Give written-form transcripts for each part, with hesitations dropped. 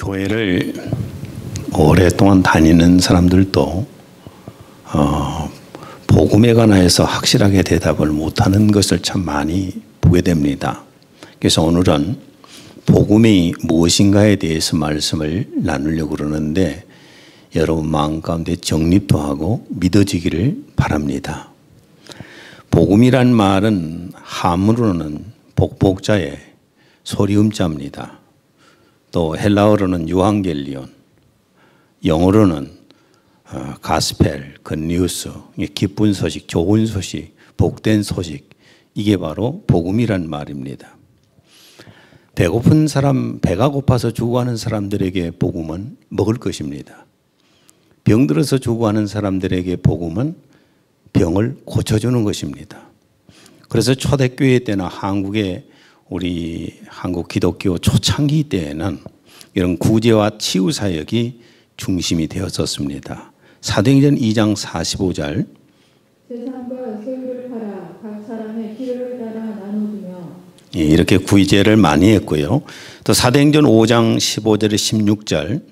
교회를 오랫동안 다니는 사람들도 복음에 관해서 확실하게 대답을 못하는 것을 참 많이 보게 됩니다. 그래서 오늘은 복음이 무엇인가에 대해서 말씀을 나누려고 그러는데 여러분 마음 가운데 정립도 하고 믿어지기를 바랍니다. 복음이란 말은 한문으로는 복복자의 소리음자입니다. 또 헬라어로는 유앙겔리온, 영어로는 가스펠, 굿뉴스, 기쁜 소식, 좋은 소식, 복된 소식, 이게 바로 복음이란 말입니다. 배고픈 사람, 배가 고파서 죽어가는 사람들에게 복음은 먹을 것입니다. 병들어서 죽어가는 사람들에게 복음은 병을 고쳐주는 것입니다. 그래서 초대교회 때나 한국의 우리 한국 기독교 초창기 때에는 이런 구제와 치유 사역이 중심이 되었었습니다. 사도행전 2장 45절 재산과 소유를 팔아 각 사람의 필요를 따라 나눠주며 이렇게 구제를 많이 했고요. 또 사도행전 5장 15절에 16절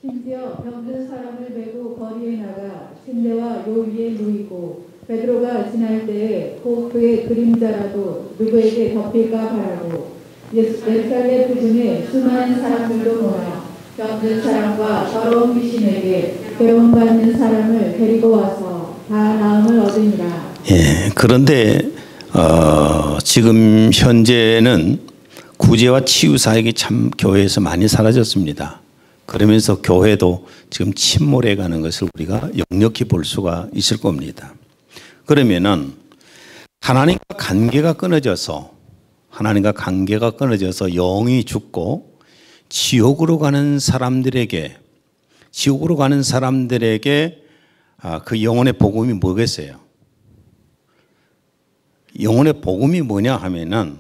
심지어 병든 사람을 메고 거리에 나가 침대와 요 위에 누이고 베드로가 지날 때에 그의 그림자라도 누구에게 덮일까 바라고 예루살렘 부근에 수많은 사람들도 모아 병든 사람과 더러운 귀신에게 배움받는 사람을 데리고 와서 다 나음을 얻으니라. 예, 그런데 지금 현재는 구제와 치유 사역이 참 교회에서 많이 사라졌습니다. 그러면서 교회도 지금 침몰해 가는 것을 우리가 역력히 볼 수가 있을 겁니다. 그러면은 하나님과 관계가 끊어져서 영이 죽고 지옥으로 가는 사람들에게 그 영혼의 복음이 뭐겠어요? 영혼의 복음이 뭐냐 하면은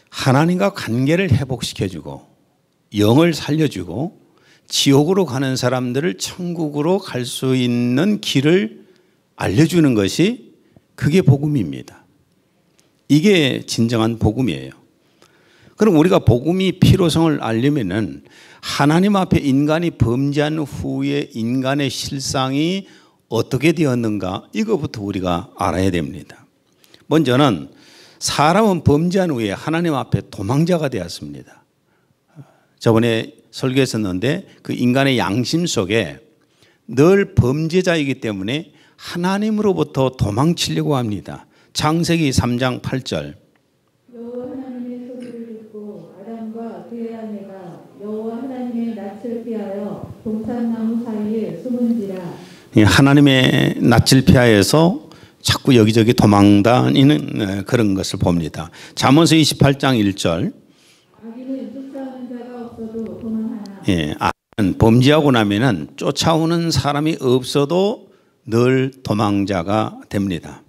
하나님과 관계를 회복시켜주고 영을 살려주고 지옥으로 가는 사람들을 천국으로 갈 수 있는 길을 알려주는 것이 그게 복음입니다. 이게 진정한 복음이에요. 그럼 우리가 복음이 필요성을 알려면은 하나님 앞에 인간이 범죄한 후에 인간의 실상이 어떻게 되었는가 이거부터 우리가 알아야 됩니다. 먼저는 사람은 범죄한 후에 하나님 앞에 도망자가 되었습니다. 저번에 설교했었는데 그 인간의 양심 속에 늘 범죄자이기 때문에 하나님으로부터 도망치려고 합니다. 창세기 3장 8절 여호와 하나님의 소리를 듣고 아담과 그의 아내가 여호와 하나님의 낯을 피하여 동산나무 사이에 숨은지라. 하나님의 낯을 피하여서 자꾸 여기저기 도망다니는 그런 것을 봅니다. 잠언서 28장 1절 악인은 쫓아오는 자가 없어도 도망하나. 예, 악은 범죄하고 나면은 쫓아오는 사람이 없어도 늘 도망자가 됩니다.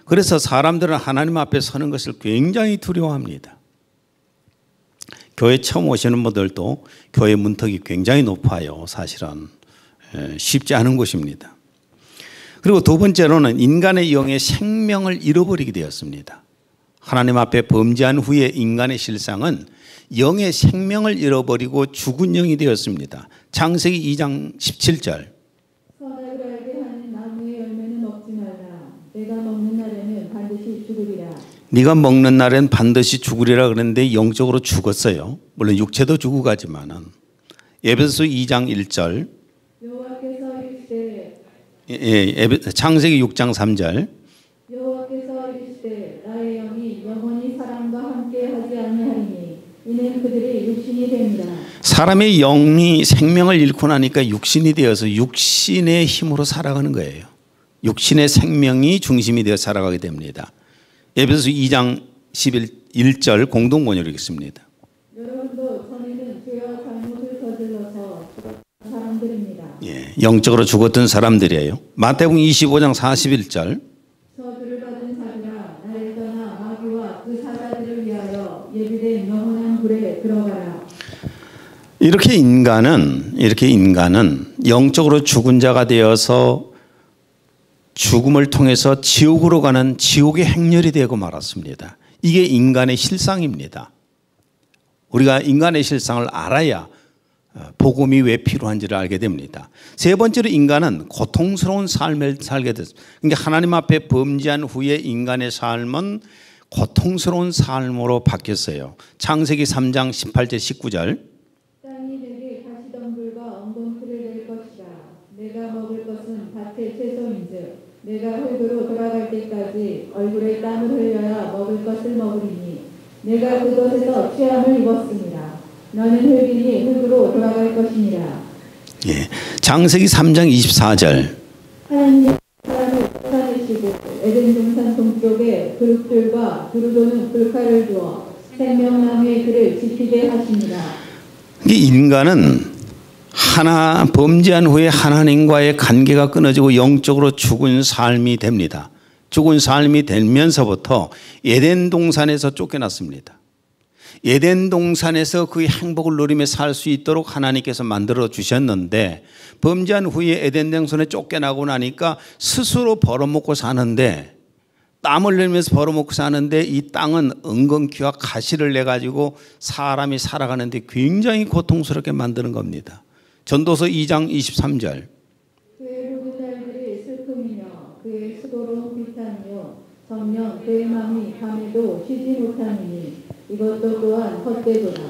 그래서 사람들은 하나님 앞에 서는 것을 굉장히 두려워합니다. 교회 처음 오시는 분들도 교회 문턱이 굉장히 높아요. 사실은 쉽지 않은 곳입니다. 그리고 두 번째로는 인간의 영의 생명을 잃어버리게 되었습니다. 하나님 앞에 범죄한 후에 인간의 실상은 영의 생명을 잃어버리고 죽은 영이 되었습니다. 창세기 2장 17절 선악을 알게 하는 나무의 열매는 먹지 말라. 내가 먹는 날에는 반드시 죽으리라. 네가 먹는 날엔 반드시 죽으리라 그랬는데 영적으로 죽었어요. 물론 육체도 죽고 가지만은. 에베소서 2장 1절 여호와께서 이르시되 창세기 6장 3절 여호와께서 이르시되 나의 영이 영원히 사람과 함께 하지 아니하리니 이는 그들이 육신이 됩니다. 사람의 영이 생명을 잃고 나니까 육신이 되어서 육신의 힘으로 살아가는 거예요. 육신의 생명이 중심이 되어 살아가게 됩니다. 에베소서 2장 11절 공동 번역이겠습니다. 여러분도 전에는 죄와 잘못을 저질러서 죽었던 사람들입니다. 예, 영적으로 죽었던 사람들이에요. 마태복음 25장 41절 저주를 받은 자들아 나를 떠나 마귀와 그 사자들을 위하여 예비된 영원한 불에 들어가라. 이렇게 인간은 영적으로 죽은 자가 되어서 죽음을 통해서 지옥으로 가는 지옥의 행렬이 되고 말았습니다. 이게 인간의 실상입니다. 우리가 인간의 실상을 알아야 복음이 왜 필요한지를 알게 됩니다. 세 번째로 인간은 고통스러운 삶을 살게 됐습니다. 그러니까 하나님 앞에 범죄한 후에 인간의 삶은 고통스러운 삶으로 바뀌었어요. 창세기 3장 18절 19절. 땅이 내게 가시덤불과 엉겅퀴를 낼 것이다. 내가 먹을 것은 밭의 채소인즉 내가 흙으로 돌아갈 때까지 얼굴에 땀을 흘려야 먹을 것을 먹으리니 내가 그것에서 취함을 입었습니다. 너는 흙이니 흙으로 돌아갈 것이니라. 예, 창세기 3장 24절. 하나님이 사람을 쫓아내시고 에덴 동산 동쪽에 그룹들과 두루도는 불칼을 두어 생명나무의 그를 지키게 하십니다. 인간은 범죄한 후에 하나님과의 관계가 끊어지고 영적으로 죽은 삶이 됩니다. 죽은 삶이 되면서부터 에덴 동산에서 쫓겨났습니다. 에덴 동산에서 그 행복을 누리며 살 수 있도록 하나님께서 만들어 주셨는데 범죄한 후에 에덴 동산에 쫓겨나고 나니까 스스로 벌어먹고 사는데 땀을 흘리면서 벌어먹고 사는데 이 땅은 엉겅퀴와 가시를 내가지고 사람이 살아가는데 굉장히 고통스럽게 만드는 겁니다. 전도서 2장 23절. 그의 모든 날들이 슬픔이며 그의 수고로운 비탄이요 정녕 그의 마음이 밤에도 쉬지 못하니 이것도 또한 헛되도다.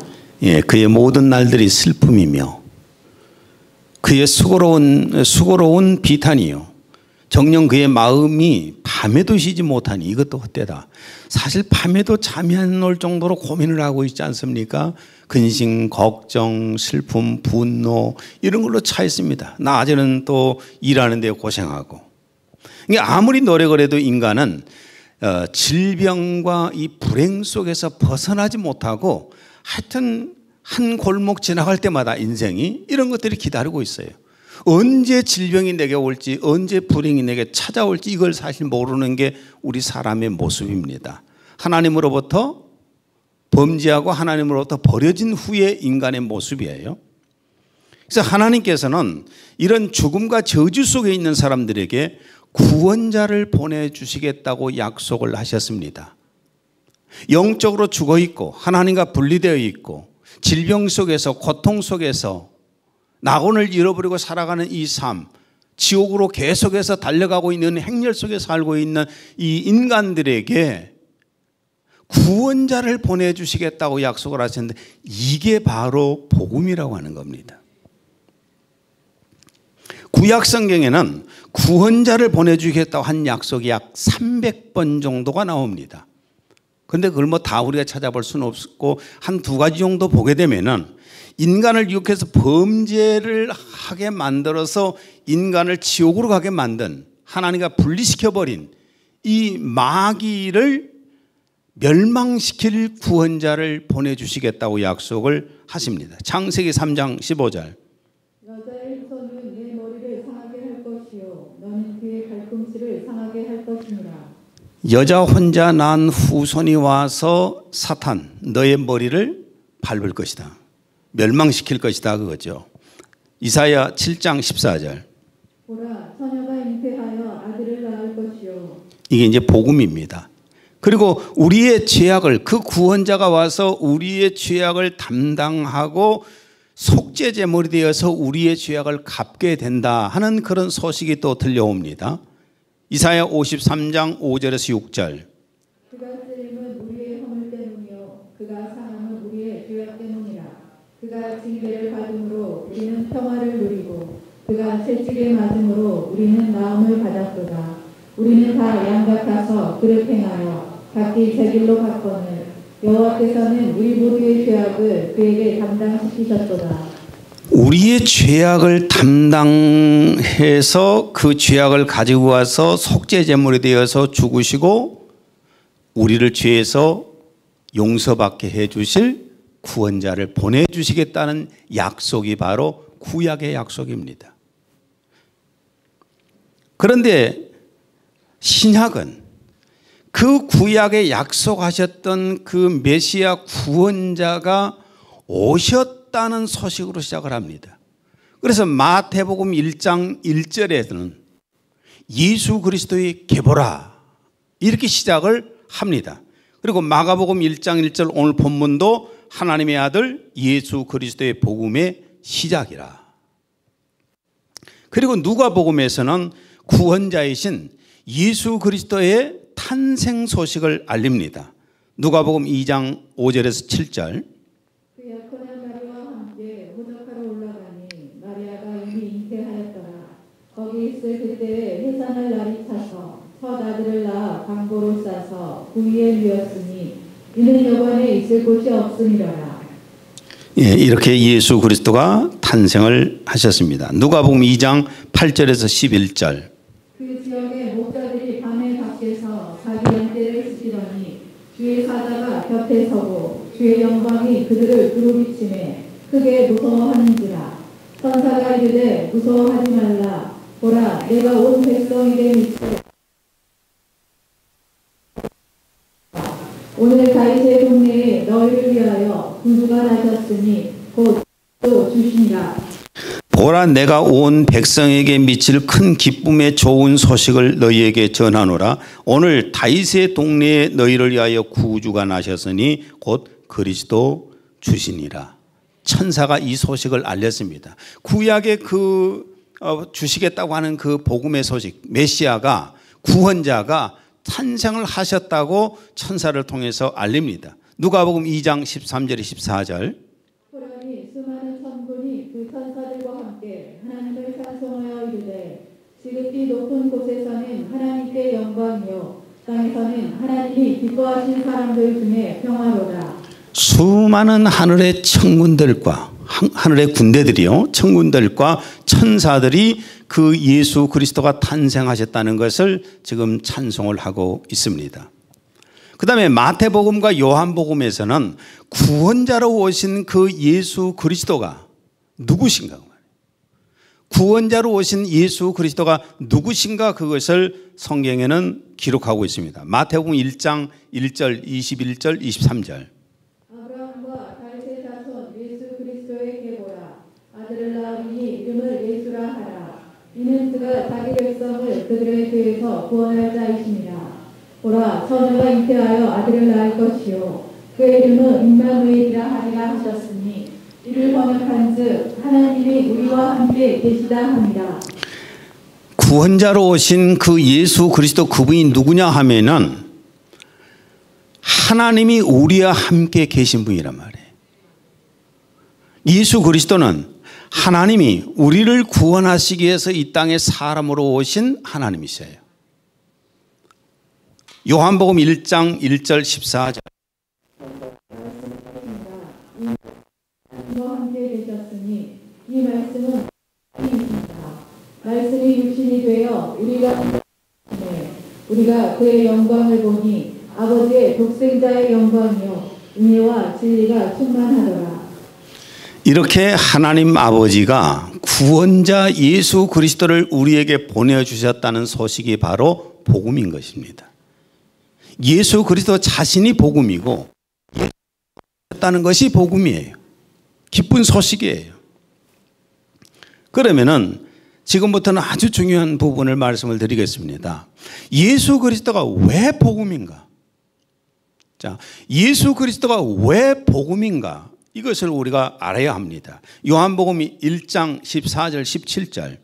예, 그의 모든 날들이 슬픔이며 그의 수고로운 비탄이요 정녕 그의 마음이 밤에도 쉬지 못하니 이것도 헛되다. 사실 밤에도 잠이 안 올 정도로 고민을 하고 있지 않습니까? 근심, 걱정, 슬픔, 분노 이런 걸로 차 있습니다. 낮에는 또 일하는데 고생하고. 아무리 노력을 해도 인간은 질병과 이 불행 속에서 벗어나지 못하고 하여튼 한 골목 지나갈 때마다 인생이 이런 것들이 기다리고 있어요. 언제 질병이 내게 올지 언제 불행이 내게 찾아올지 이걸 사실 모르는 게 우리 사람의 모습입니다. 하나님으로부터 범죄하고 하나님으로부터 버려진 후의 인간의 모습이에요. 그래서 하나님께서는 이런 죽음과 저주 속에 있는 사람들에게 구원자를 보내주시겠다고 약속을 하셨습니다. 영적으로 죽어 있고 하나님과 분리되어 있고 질병 속에서 고통 속에서 낙원을 잃어버리고 살아가는 이 삶, 지옥으로 계속해서 달려가고 있는 행렬 속에 살고 있는 이 인간들에게 구원자를 보내주시겠다고 약속을 하셨는데 이게 바로 복음이라고 하는 겁니다. 구약 성경에는 구원자를 보내주겠다고 한 약속이 약 300번 정도가 나옵니다. 그런데 그걸 뭐 다 우리가 찾아볼 수는 없고 한 두 가지 정도 보게 되면은 인간을 유혹해서 범죄를 하게 만들어서 인간을 지옥으로 가게 만든 하나님과 분리시켜버린 이 마귀를 멸망시킬 구원자를 보내주시겠다고 약속을 하십니다. 창세기 3장 15절. 여자의 후손은 내 머리를 상하게 할 것이요 너는 그의 발꿈치를 상하게 할 것이니라. 여자 혼자 난 후손이 와서 사탄 너의 머리를 밟을 것이다. 멸망시킬 것이다 그거죠. 이사야 7장 14절. 보라 처녀가 잉태하여 아들을 낳을 것이요. 이게 이제 복음입니다. 그리고 우리의 죄악을 그 구원자가 와서 우리의 죄악을 담당하고 속죄제물이 되어서 우리의 죄악을 갚게 된다 하는 그런 소식이 또 들려옵니다. 이사야 53장 5절에서 6절. 그가 쓰림은 우리의 허물 때문이요 그가 상함은 우리의 죄악 때문이라. 그가 징계를 받음으로 우리는 평화를 누리고 그가 채찍에 맞음으로 우리는 나음을 받았도다. 우리는 다 양 같아서 그릇 행하여 각기 제 길로 갔거늘 여호와께서는 우리 모두의 죄악을 그에게 담당시키셨도다. 우리의 죄악을 담당해서 그 죄악을 가지고 와서 속죄제물이 되어서 죽으시고 우리를 죄에서 용서받게 해주실 구원자를 보내주시겠다는 약속이 바로 구약의 약속입니다. 그런데 신약은 그 구약에 약속하셨던 그 메시아 구원자가 오셨다는 소식으로 시작을 합니다. 그래서 마태복음 1장 1절에는 예수 그리스도의 계보라 이렇게 시작을 합니다. 그리고 마가복음 1장 1절 오늘 본문도 하나님의 아들 예수 그리스도의 복음의 시작이라. 그리고 누가복음에서는 구원자이신 예수 그리스도의 탄생 소식을 알립니다. 누가복음 2장 5절에서 7절. 그 약혼한 마리아와 함께 호적하러 올라가니 마리아가 이미 잉태하였더라. 거기 있을 그때에 해산할 날이 차서 첫 아들을 낳아 방보로 싸서 구이에 누웠으니 이는 여관에 있을 곳이 없음이로라. 예, 이렇게 예수 그리스도가 탄생을 하셨습니다. 누가복음 2장 8절에서 11절. 그 지역의 목자들이 밤에 밖에서 자기 양떼를 지키더니 주의 사자가 곁에 서고 주의 영광이 그들을 두루비치매 크게 무서워하는지라. 천사가 이르되 무서워하지 말라. 보라 내가 온 백성에게 미치고 오늘 다윗의 동네에 너희를 위하여 구주가 나셨으니 곧 또 주시니라. 보라 내가 온 백성에게 미칠 큰 기쁨의 좋은 소식을 너희에게 전하노라. 오늘 다윗의 동네에 너희를 위하여 구주가 나셨으니 곧 그리스도 주시니라. 천사가 이 소식을 알렸습니다. 구약에 주시겠다고 하는 그 복음의 소식, 메시아가, 구원자가 탄생을 하셨다고 천사를 통해서 알립니다. 누가복음 2장 13절에 14절. 그러니 수많은 천군이 그 천사들과 함께 하나님을 찬송하여 이르되 지극히 높은 곳에서는 하나님께 영광이요 땅에서는 하나님이 기뻐하신 사람들 중에 평화로다. 수많은 하늘의 천군들과 하늘의 군대들이요, 천군들과 천사들이 그 예수 그리스도가 탄생하셨다는 것을 지금 찬송을 하고 있습니다. 그 다음에 마태복음과 요한복음에서는 구원자로 오신 그 예수 그리스도가 누구신가? 구원자로 오신 예수 그리스도가 누구신가? 그것을 성경에는 기록하고 있습니다. 마태복음 1장 1절, 21절, 23절. 아브라함과 다윗의 자손 예수 그리스도에게 보라. 아들을 낳으니 이름을 예수라 하라. 이는 그가 자기 백성을 그들의 죄에서 구원할 자이심이라. 보라 처녀가 잉태하여 아들을 낳을 것이요 그의 이름은 임마누엘이라 하리라 하셨으니 이를 번역한즉 하나님이 우리와 함께 계시다 합니다. 구원자로 오신 그 예수 그리스도 그분이 누구냐 하면은 하나님이 우리와 함께 계신 분이란 말이에요. 예수 그리스도는 하나님이 우리를 구원하시기 위해서 이 땅에 사람으로 오신 하나님이세요. 요한복음 1장 1절 14절. 이와 함께 계셨으니 이 말씀은 이십니다. 말씀이 육신이 되어 우리가 그의 영광을 보니 아버지의 독생자의 영광이요 은혜와 진리가 충만하더라. 이렇게 하나님 아버지가 구원자 예수 그리스도를 우리에게 보내주셨다는 소식이 바로 복음인 것입니다. 예수 그리스도 자신이 복음이고 예수였다는 것이 복음이에요. 기쁜 소식이에요. 그러면은 지금부터는 아주 중요한 부분을 말씀을 드리겠습니다. 예수 그리스도가 왜 복음인가? 자, 예수 그리스도가 왜 복음인가? 이것을 우리가 알아야 합니다. 요한복음 1장 14절 17절.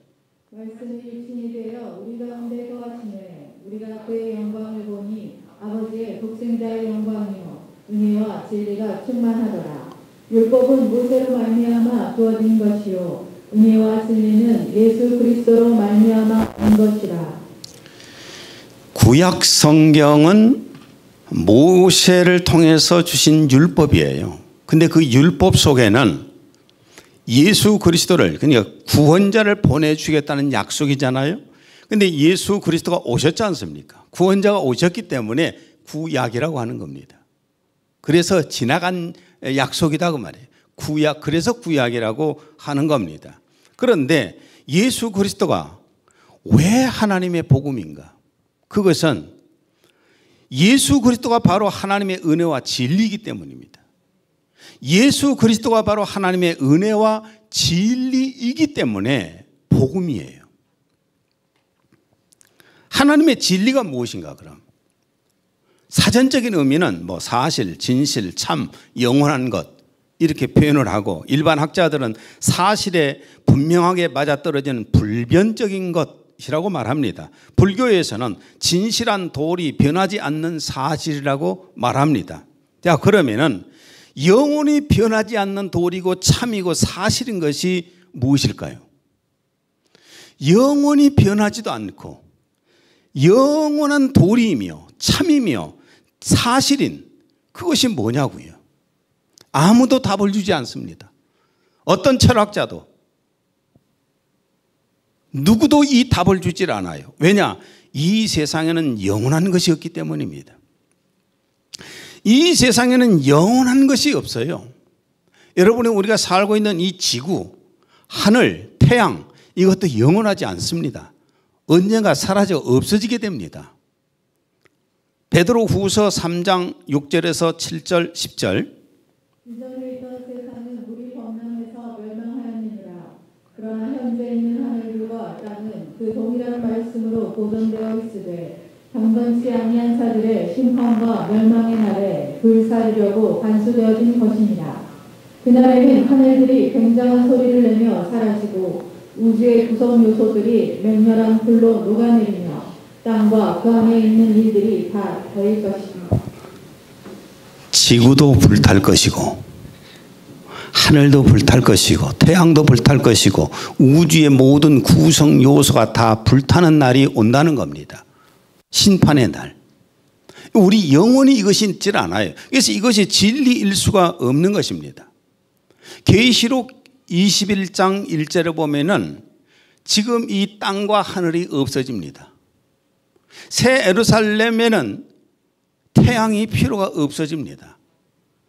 말씀이 육신이 되어 우리 가운데 거하시네 우리가 그의 영광을 보니 아버지의 독생자의 영광이요 은혜와 진리가 충만하더라. 율법은 모세로 말미암아 주어진 것이요 은혜와 진리는 예수 그리스도로 말미암아 온 것이라. 구약 성경은 모세를 통해서 주신 율법이에요. 근데 그 율법 속에는 예수 그리스도를, 그러니까 구원자를 보내주겠다는 약속이잖아요. 근데 예수 그리스도가 오셨지 않습니까? 구원자가 오셨기 때문에 구약이라고 하는 겁니다. 그래서 지나간 약속이다 그 말이에요. 구약, 그래서 구약이라고 하는 겁니다. 그런데 예수 그리스도가 왜 하나님의 복음인가? 그것은 예수 그리스도가 바로 하나님의 은혜와 진리이기 때문입니다. 예수 그리스도가 바로 하나님의 은혜와 진리이기 때문에 복음이에요. 하나님의 진리가 무엇인가 그럼? 사전적인 의미는 뭐 사실, 진실, 참, 영원한 것 이렇게 표현을 하고, 일반 학자들은 사실에 분명하게 맞아떨어지는 불변적인 것이라고 말합니다. 불교에서는 진실한 도리, 변하지 않는 사실이라고 말합니다. 자, 그러면은 영원히 변하지 않는 도리고 참이고 사실인 것이 무엇일까요? 영원히 변하지도 않고 영원한 도리이며 참이며 사실인 그것이 뭐냐고요. 아무도 답을 주지 않습니다. 어떤 철학자도 누구도 이 답을 주질 않아요. 왜냐? 이 세상에는 영원한 것이 없기 때문입니다. 이 세상에는 영원한 것이 없어요. 여러분이 우리가 살고 있는 이 지구, 하늘, 태양, 이것도 영원하지 않습니다. 언젠가 사라져 없어지게 됩니다. 베드로후서 3장 6절에서 7절 10절. 이전에 있던 세상은 물이 범람해서 멸망하였느니라. 그러나 현재 있는 하늘들과 땅은 그 동일한 말씀으로 보존되어 있으되 경건치 아니한 자들의 심판과 멸망의 날에 불사르려고 관수되어진 것이니라. 그날에는 하늘들이 굉장한 소리를 내며 사라지고 우주의 구성 요소들이 맹렬한 불로 녹아내리며 땅과 그 안에 있는 일들이 다 더일 것이며 지구도 불탈 것이고 하늘도 불탈 것이고 태양도 불탈 것이고 우주의 모든 구성 요소가 다 불타는 날이 온다는 겁니다. 심판의 날. 우리 영원히 이것이 있질 않아요. 그래서 이것이 진리일 수가 없는 것입니다. 계시록 21장 1절에 보면은 지금 이 땅과 하늘이 없어집니다. 새 예루살렘에는 태양이 필요가 없어집니다.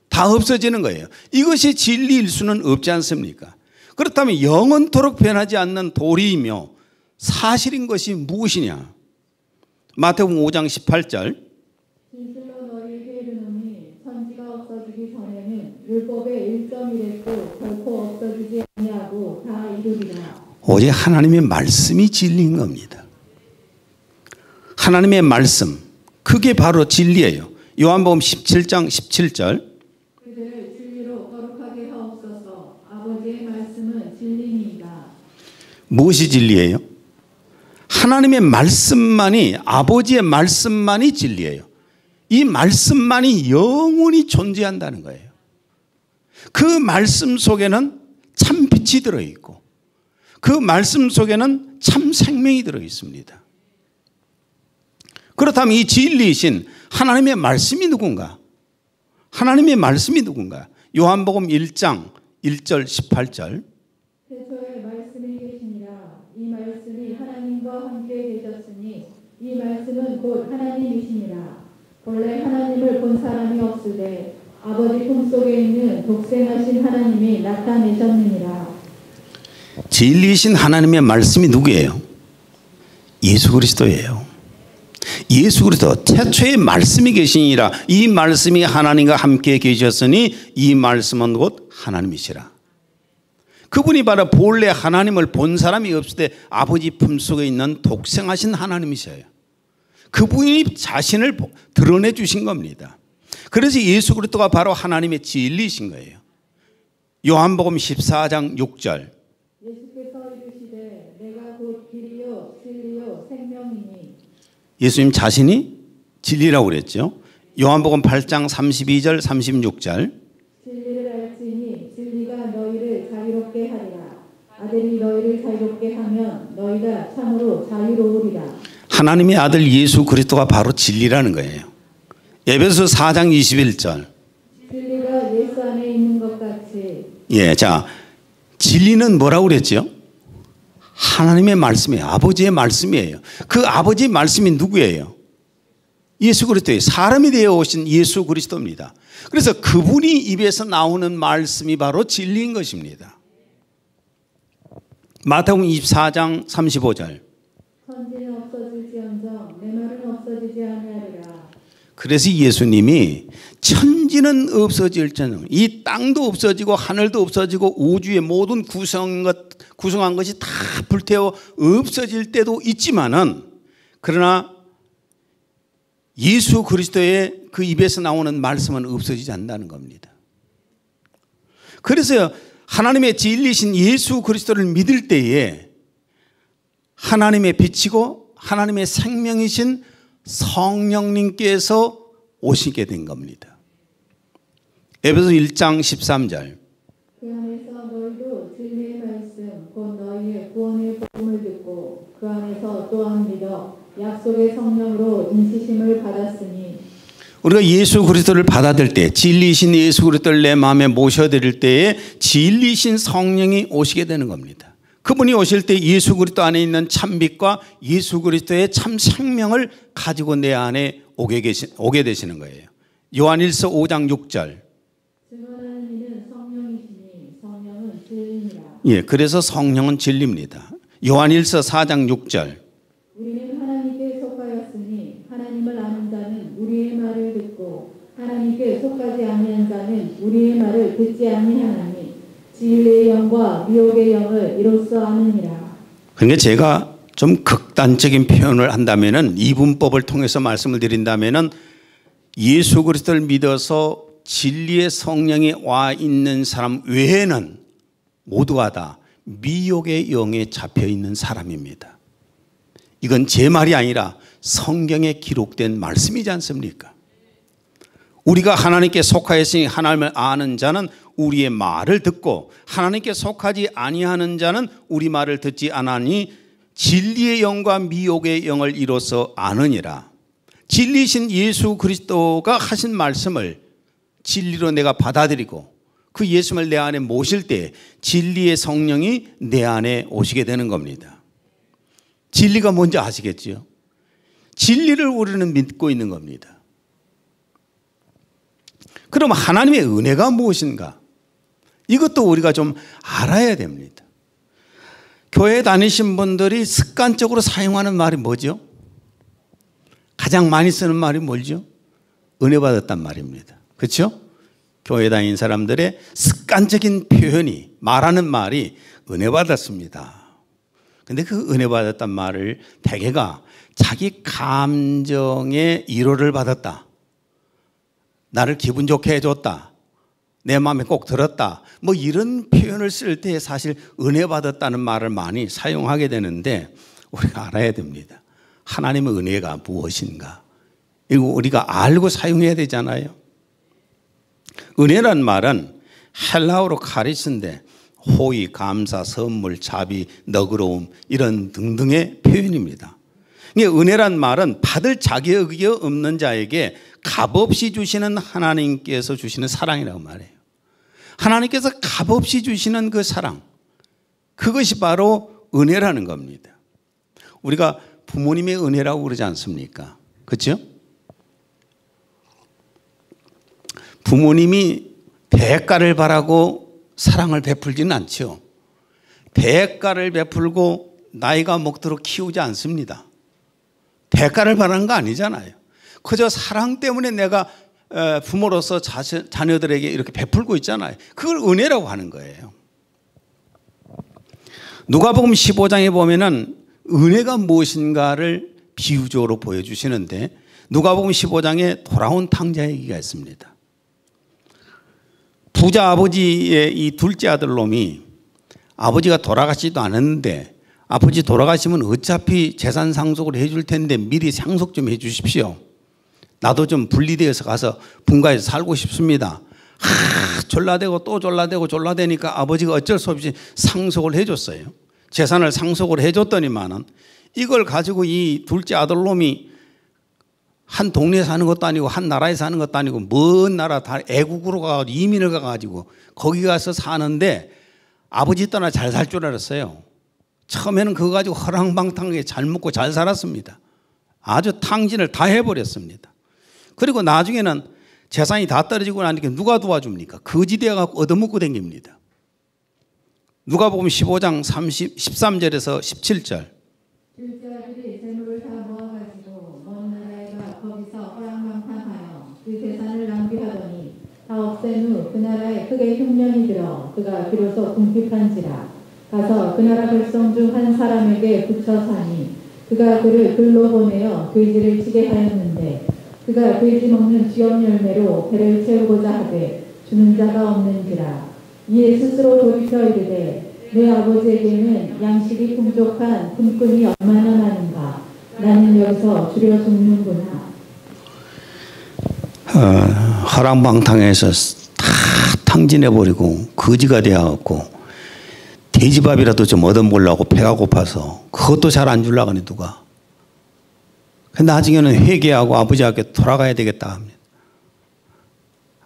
다 없어지는 거예요. 이것이 진리일 수는 없지 않습니까? 그렇다면 영원토록 변하지 않는 도리이며 사실인 것이 무엇이냐? 마태복음 5장 18절. 진실로 너희에게 이르노니 천지가 없어지기 전에는 율법의 1.1획도 결코 없어지지 아니하고 다 이루리라. 오직 하나님의 말씀이 진리인 겁니다. 하나님의 말씀, 그게 바로 진리예요. 요한복음 17장 17절. 그들을 진리로 거룩하게 하옵소서. 아버지의 말씀은 진리니이다. 무엇이 진리예요? 하나님의 말씀만이, 아버지의 말씀만이 진리예요. 이 말씀만이 영원히 존재한다는 거예요. 그 말씀 속에는 참 빛이 들어있고 그 말씀 속에는 참 생명이 들어있습니다. 그렇다면 이 진리이신 하나님의 말씀이 누군가? 하나님의 말씀이 누군가? 요한복음 1장 1절 18절. 태초에 말씀이 계시니라. 이 말씀이 하나님과 함께 계셨으니 이 말씀은 곧 하나님이시니라. 본래 하나님을 본 사람이 없으되 아버지 품속에 있는 독생하신 하나님이 나타내셨느니라. 진리이신 하나님의 말씀이 누구예요? 예수 그리스도예요. 예수 그리스도 태초에 말씀이 계시니라. 이 말씀이 하나님과 함께 계셨으니 이 말씀은 곧 하나님이시라. 그분이 바로 본래 하나님을 본 사람이 없을 때 아버지 품속에 있는 독생하신 하나님이셔요. 그분이 자신을 드러내 주신 겁니다. 그래서 예수 그리스도가 바로 하나님의 진리이신 거예요. 요한복음 14장 6절. 예수께서 이르시되 내가 곧 길이요 진리요 생명이니. 예수님 자신이 진리라고 그랬죠. 요한복음 8장 32절 36절. 진리를 알지니 진리가 너희를 자유롭게 하리라. 아들이 너희를 자유롭게 하면 너희가 참으로 자유로우리라. 하나님의 아들 예수 그리스도가 바로 진리라는 거예요. 에베소 4장 21절. 진리가 예수 안에 있는 것 같이. 예, 자, 진리는 뭐라고 그랬죠? 하나님의 말씀이에요. 아버지의 말씀이에요. 그 아버지의 말씀이 누구예요? 예수 그리스도예요. 사람이 되어 오신 예수 그리스도입니다. 그래서 그분이 입에서 나오는 말씀이 바로 진리인 것입니다. 마태복음 24장 35절. 천지는 없어질지언정 내 말은 없어지지 아니하리라. 그래서 예수님이 천지는 없어질지언정, 이 땅도 없어지고 하늘도 없어지고 우주의 모든 구성한 것이 다 불태워 없어질 때도 있지만은, 그러나 예수 그리스도의 그 입에서 나오는 말씀은 없어지지 않는다는 겁니다. 그래서 하나님의 진리신 예수 그리스도를 믿을 때에 하나님의 빛이고 하나님의 생명이신 성령님께서 오시게 된 겁니다. 에베소 1장 13절. 그 안에서 너희도 진리의 말씀 곧 너희의 구원의 복음을 듣고 그 안에서 또한 믿어 약속의 성령으로 인치심을 받았으니. 우리가 예수 그리스도를 받아들일 때 진리신 예수 그리스도를 내 마음에 모셔드릴 때에 진리신 성령이 오시게 되는 겁니다. 그분이 오실 때 예수 그리스도 안에 있는 참빛과 예수 그리스도의 참 생명을 가지고 내 안에 오게 되시는 거예요. 요한일서 5장 6절. 증언하는 이는 성령이시니 성령은 진리니라. 예, 그래서 성령은 진리입니다. 요한일서 4장 6절. 우리는 하나님께 속하였으니 하나님을 아는 자는 우리의 말을 듣고 하나님께 속하지 아니한 자는 우리의 말을 듣지 아니하나니 진리의 영과 미혹의 영을 이로써 아느니라. 그러니까 제가 좀 극단적인 표현을 한다면은 이분법을 통해서 말씀을 드린다면은 예수 그리스도를 믿어서 진리의 성령이 와 있는 사람 외에는 모두가 다 미혹의 영에 잡혀 있는 사람입니다. 이건 제 말이 아니라 성경에 기록된 말씀이지 않습니까? 우리가 하나님께 속하였으니 하나님을 아는 자는 우리의 말을 듣고 하나님께 속하지 아니하는 자는 우리 말을 듣지 않으니 진리의 영과 미혹의 영을 이로써 아느니라. 진리신 예수 그리스도가 하신 말씀을 진리로 내가 받아들이고 그 예수를 내 안에 모실 때 진리의 성령이 내 안에 오시게 되는 겁니다. 진리가 뭔지 아시겠지요? 진리를 우리는 믿고 있는 겁니다. 그럼 하나님의 은혜가 무엇인가? 이것도 우리가 좀 알아야 됩니다. 교회 다니신 분들이 습관적으로 사용하는 말이 뭐죠? 가장 많이 쓰는 말이 뭐죠? 은혜 받았단 말입니다. 그렇죠? 교회 다니는 사람들의 습관적인 표현이 말하는 말이 은혜 받았습니다. 근데 그 은혜 받았단 말을 대개가 자기 감정의 위로를 받았다. 나를 기분 좋게 해줬다. 내 마음에 꼭 들었다. 뭐 이런 표현을 쓸 때 사실 은혜 받았다는 말을 많이 사용하게 되는데 우리가 알아야 됩니다. 하나님의 은혜가 무엇인가? 이거 우리가 알고 사용해야 되잖아요. 은혜란 말은 헬라어로 카리스인데 호의, 감사, 선물, 자비, 너그러움 이런 등등의 표현입니다. 은혜란 말은 받을 자격이 없는 자에게 값없이 주시는 하나님께서 주시는 사랑이라고 말해요. 하나님께서 값없이 주시는 그 사랑, 그것이 바로 은혜라는 겁니다. 우리가 부모님의 은혜라고 그러지 않습니까? 그렇죠? 부모님이 대가를 바라고 사랑을 베풀지는 않죠. 대가를 베풀고 나이가 먹도록 키우지 않습니다. 대가를 바라는 거 아니잖아요. 그저 사랑 때문에 내가 부모로서 자녀들에게 이렇게 베풀고 있잖아요. 그걸 은혜라고 하는 거예요. 누가복음 15장에 보면은 은혜가 무엇인가를 비유적으로 보여주시는데 누가복음 15장에 돌아온 탕자 얘기가 있습니다. 부자 아버지의 이 둘째 아들 놈이 아버지가 돌아가시지도 않았는데 아버지 돌아가시면 어차피 재산 상속을 해줄 텐데 미리 상속 좀 해 주십시오. 나도 좀 분리되어서 가서 분가해서 살고 싶습니다. 졸라대고 또 졸라대니까 아버지가 어쩔 수 없이 상속을 해줬어요. 재산을 상속을 해줬더니만은 이걸 가지고 이 둘째 아들 놈이 한 동네에 사는 것도 아니고 한 나라에 사는 것도 아니고 먼 나라 다 애국으로 가가지고 이민을 가가지고 거기 가서 사는데 아버지 떠나 잘 살 줄 알았어요. 처음에는 그거 가지고 허랑방탕하게 잘 먹고 잘 살았습니다. 아주 탕진을 다 해버렸습니다. 그리고 나중에는 재산이 다 떨어지고 나니까 누가 도와줍니까? 거지되어 갖고 얻어먹고 다닙니다. 누가복음 15장 13절에서 17절. 둘째 아들이 재물을 다 모아가지고 먼 나라에 가 거기서 허랑방탕하여 그 재산을 낭비하더니 다 없앤 후 그 나라에 크게 흉년이 들어 그가 비로소 궁핍한지라 가서 그 나라 백성 중 한 사람에게 붙여 사니 그가 그를 글로 보내어 돼지를 치게 하였는데 그가 돼지 먹는 쥐업 열매로 배를 채우고자 하되 주는 자가 없는지라 이에 스스로 돌이켜 이르되 내 아버지에게는 양식이 풍족한 품꾼이 얼마나 많은가. 나는 여기서 줄여 죽는구나. 허랑방탕해서 다 탕진해버리고 거지가 되어갖고 돼지밥이라도 좀 얻어먹으려고 배가 고파서 그것도 잘 안 주려고 하네 누가. 나중에는 회개하고 아버지에게 돌아가야 되겠다 합니다.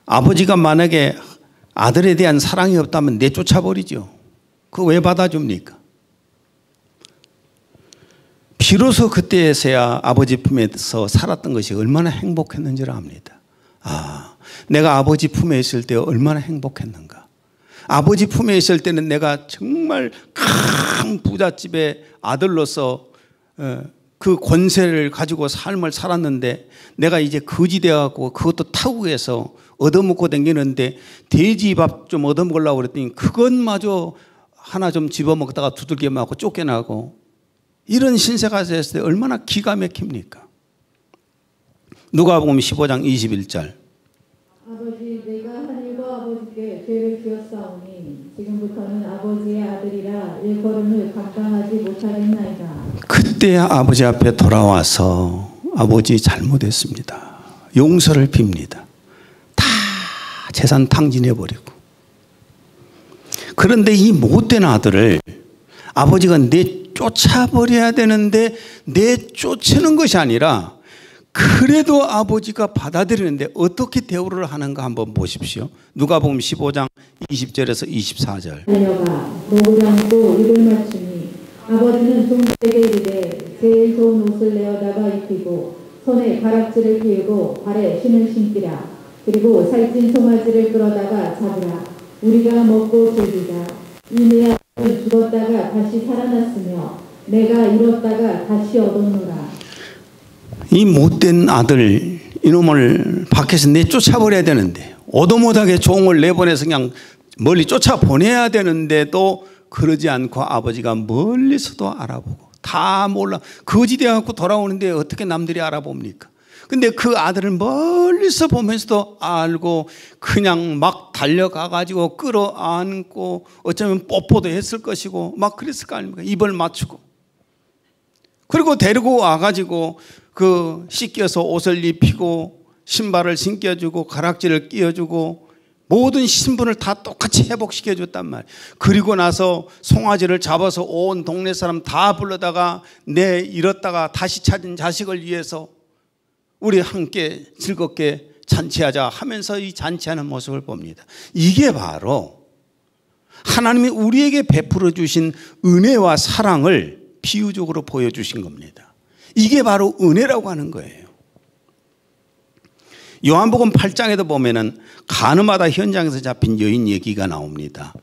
아버지가 만약에 아들에 대한 사랑이 없다면 내쫓아버리죠. 그거 왜 받아줍니까? 비로소 그때에서야 아버지 품에서 살았던 것이 얼마나 행복했는지를 압니다. 내가 아버지 품에 있을 때 얼마나 행복했는가. 아버지 품에 있을 때는 내가 정말 큰 부잣집의 아들로서 그 권세를 가지고 삶을 살았는데 내가 이제 거지 되어갖고 그것도 타국에서 얻어먹고 다니는데 돼지밥 좀 얻어먹으려고 그랬더니 그것마저 하나 좀 집어먹다가 두들겨 맞고 쫓겨나고 이런 신세가 됐을 때 얼마나 기가 막힙니까? 누가복음 15장 21절. 아버지 내가 하늘과 아버지께 죄를 지었사오니 지금부터는 아버지의 아들이라 일걸음을 감당하지 못하겠나이다. 그때 아버지 앞에 돌아와서 아버지 잘못했습니다. 용서를 빕니다. 다 재산 탕진해버리고. 그런데 이 못된 아들을 아버지가 내쫓아버려야 되는데 내쫓는 것이 아니라 그래도 아버지가 받아들이는데 어떻게 대우를 하는가 한번 보십시오. 누가복음 15장 20절에서 24절. 달려가 목을 안고 입을 맞추니 아버지는 종들에게 이르되 제일 좋은 옷을 내어다가 입히고 손에 가락지를 끼우고 발에 신을 신기라. 그리고 살찐 송아지를 끌어다가 잡으라. 우리가 먹고 즐기자. 이내 아들은 죽었다가 다시 살아났으며 내가 잃었다가 다시 얻었노라. 이 못된 아들 이놈을 밖에서 내쫓아버려야 되는데 오도못하게 종을 내보내서 그냥 멀리 쫓아보내야 되는데도 그러지 않고 아버지가 멀리서도 알아보고 다 몰라 거지 되어갖고 돌아오는데 어떻게 남들이 알아봅니까? 근데 그 아들을 멀리서 보면서도 알고 그냥 막 달려가가지고 끌어안고 어쩌면 뽀뽀도 했을 것이고 막 그랬을 거 아닙니까? 입을 맞추고 그리고 데리고 와가지고 그 씻겨서 옷을 입히고 신발을 신겨주고 가락지를 끼워주고 모든 신분을 다 똑같이 회복시켜줬단 말이에요. 그리고 나서 송아지를 잡아서 온 동네 사람 다 불러다가 내 잃었다가 다시 찾은 자식을 위해서 우리 함께 즐겁게 잔치하자 하면서 이 잔치하는 모습을 봅니다. 이게 바로 하나님이 우리에게 베풀어 주신 은혜와 사랑을 비유적으로 보여주신 겁니다. 이게 바로 은혜라고 하는 거예요. 요한복음 8장에도 보면은 가늠하다 현장에서 잡힌 여인 얘기가 나옵니다.